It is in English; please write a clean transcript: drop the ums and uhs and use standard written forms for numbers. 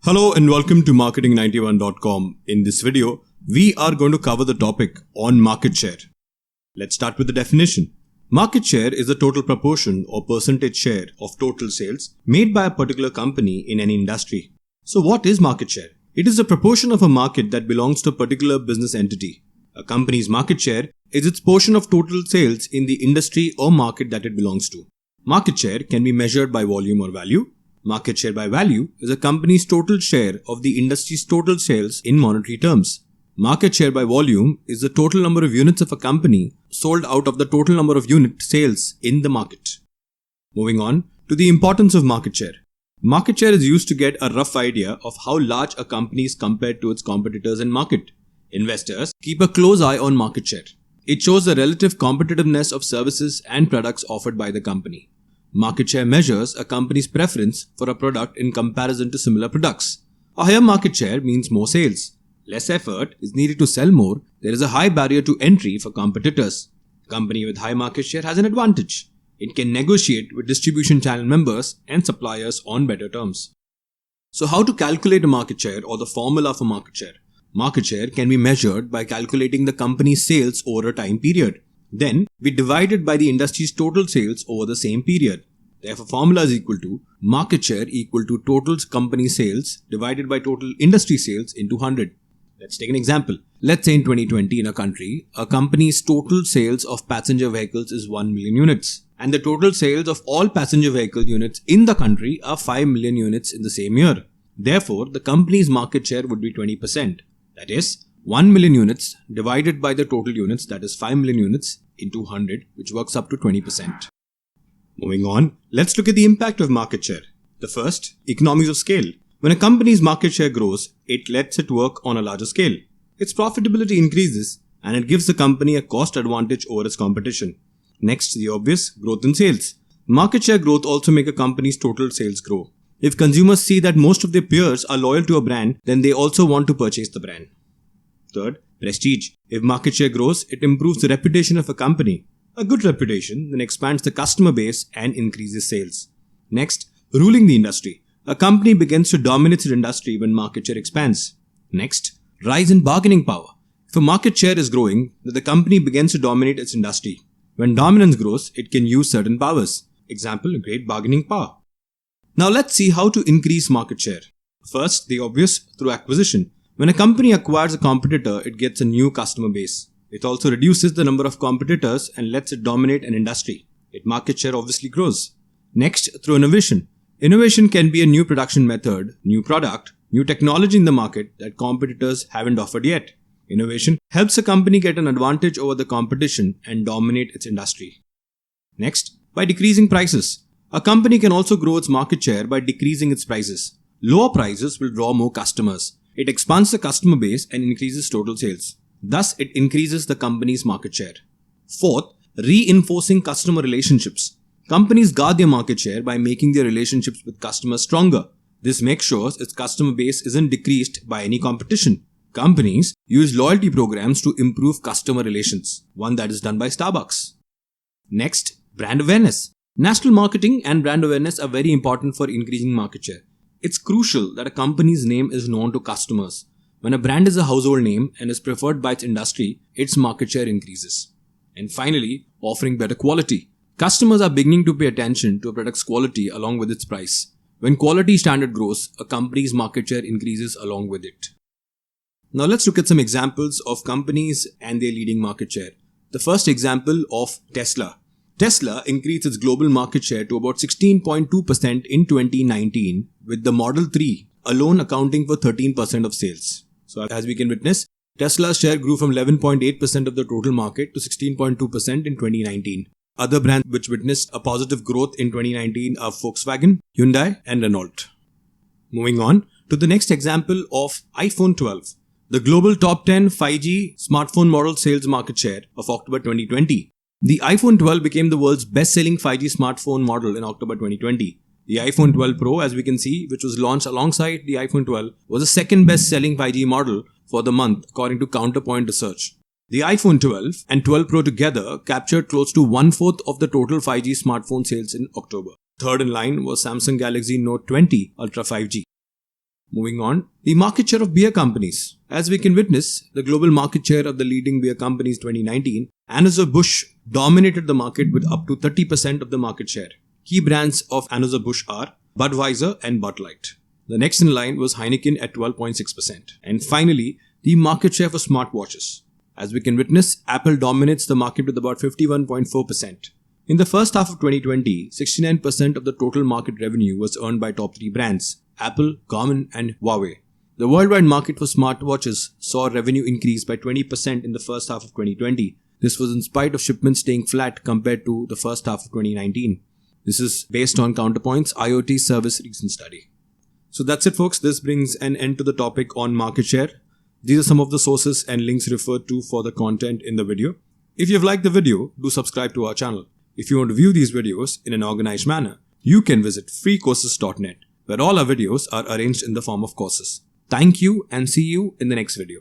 Hello and welcome to marketing91.com. In this video, we are going to cover the topic on market share. Let's start with the definition. Market share is the total proportion or percentage share of total sales made by a particular company in any industry. So what is market share? It is a proportion of a market that belongs to a particular business entity. A company's market share is its portion of total sales in the industry or market that it belongs to. Market share can be measured by volume or value. Market share by value is a company's total share of the industry's total sales in monetary terms. Market share by volume is the total number of units of a company sold out of the total number of unit sales in the market. Moving on to the importance of market share. Market share is used to get a rough idea of how large a company is compared to its competitors in market. Investors keep a close eye on market share. It shows the relative competitiveness of services and products offered by the company. Market share measures a company's preference for a product in comparison to similar products. A higher market share means more sales. Less effort is needed to sell more. There is a high barrier to entry for competitors. A company with high market share has an advantage. It can negotiate with distribution channel members and suppliers on better terms. So how to calculate a market share or the formula for market share? Market share can be measured by calculating the company's sales over a time period. Then, we divide it by the industry's total sales over the same period. Therefore, formula is equal to market share equal to total company sales divided by total industry sales into 100. Let's take an example. Let's say in 2020 in a country, a company's total sales of passenger vehicles is 1 million units. And the total sales of all passenger vehicle units in the country are 5 million units in the same year. Therefore, the company's market share would be 20%. That is, 1 million units divided by the total units, that is 5 million units into 100, which works up to 20%. Moving on, let's look at the impact of market share. The first, economies of scale. When a company's market share grows, it lets it work on a larger scale. Its profitability increases and it gives the company a cost advantage over its competition. Next, the obvious, growth in sales. Market share growth also makes a company's total sales grow. If consumers see that most of their peers are loyal to a brand, then they also want to purchase the brand. Third, prestige. If market share grows, it improves the reputation of a company. A good reputation then expands the customer base and increases sales. Next, ruling the industry. A company begins to dominate its industry when market share expands. Next, rise in bargaining power. If a market share is growing, then the company begins to dominate its industry. When dominance grows, it can use certain powers. Example, great bargaining power. Now let's see how to increase market share. First, the obvious, through acquisition. When a company acquires a competitor, it gets a new customer base. It also reduces the number of competitors and lets it dominate an industry. Its market share obviously grows. Next, through innovation. Innovation can be a new production method, new product, new technology in the market that competitors haven't offered yet. Innovation helps a company get an advantage over the competition and dominate its industry. Next, by decreasing prices. A company can also grow its market share by decreasing its prices. Lower prices will draw more customers. It expands the customer base and increases total sales. Thus, it increases the company's market share. Fourth, reinforcing customer relationships. Companies guard their market share by making their relationships with customers stronger. This makes sure its customer base isn't decreased by any competition. Companies use loyalty programs to improve customer relations, one that is done by Starbucks. Next, brand awareness. National marketing and brand awareness are very important for increasing market share. It's crucial that a company's name is known to customers. When a brand is a household name and is preferred by its industry, its market share increases. And finally, offering better quality. Customers are beginning to pay attention to a product's quality along with its price. When quality standard grows, a company's market share increases along with it. Now let's look at some examples of companies and their leading market share. The first example of Tesla. Tesla increased its global market share to about 16.2% in 2019, with the Model 3 alone accounting for 13% of sales. So as we can witness, Tesla's share grew from 11.8% of the total market to 16.2% in 2019. Other brands which witnessed a positive growth in 2019 are Volkswagen, Hyundai and Renault. Moving on to the next example of iPhone 12. The global top 10 5G smartphone model sales market share of October 2020. The iPhone 12 became the world's best-selling 5G smartphone model in October 2020. The iPhone 12 Pro, as we can see, which was launched alongside the iPhone 12, was the second best-selling 5G model for the month, according to Counterpoint Research. The iPhone 12 and 12 Pro together captured close to 1/4 of the total 5G smartphone sales in October. Third in line was Samsung Galaxy Note 20 Ultra 5G. Moving on, the market share of beer companies. As we can witness, the global market share of the leading beer companies 2019, Anheuser-Busch dominated the market with up to 30% of the market share. Key brands of Anheuser-Busch are Budweiser and Bud Light. The next in line was Heineken at 12.6%. And finally, the market share for smartwatches. As we can witness, Apple dominates the market with about 51.4%. In the first half of 2020, 69% of the total market revenue was earned by top 3 brands, Apple, Garmin and Huawei. The worldwide market for smartwatches saw revenue increase by 20% in the first half of 2020. This was in spite of shipments staying flat compared to the first half of 2019. This is based on Counterpoint's IoT Service Recent Study. So that's it, folks. This brings an end to the topic on market share. These are some of the sources and links referred to for the content in the video. If you've liked the video, do subscribe to our channel. If you want to view these videos in an organized manner, you can visit freecourses.net, where all our videos are arranged in the form of courses. Thank you and see you in the next video.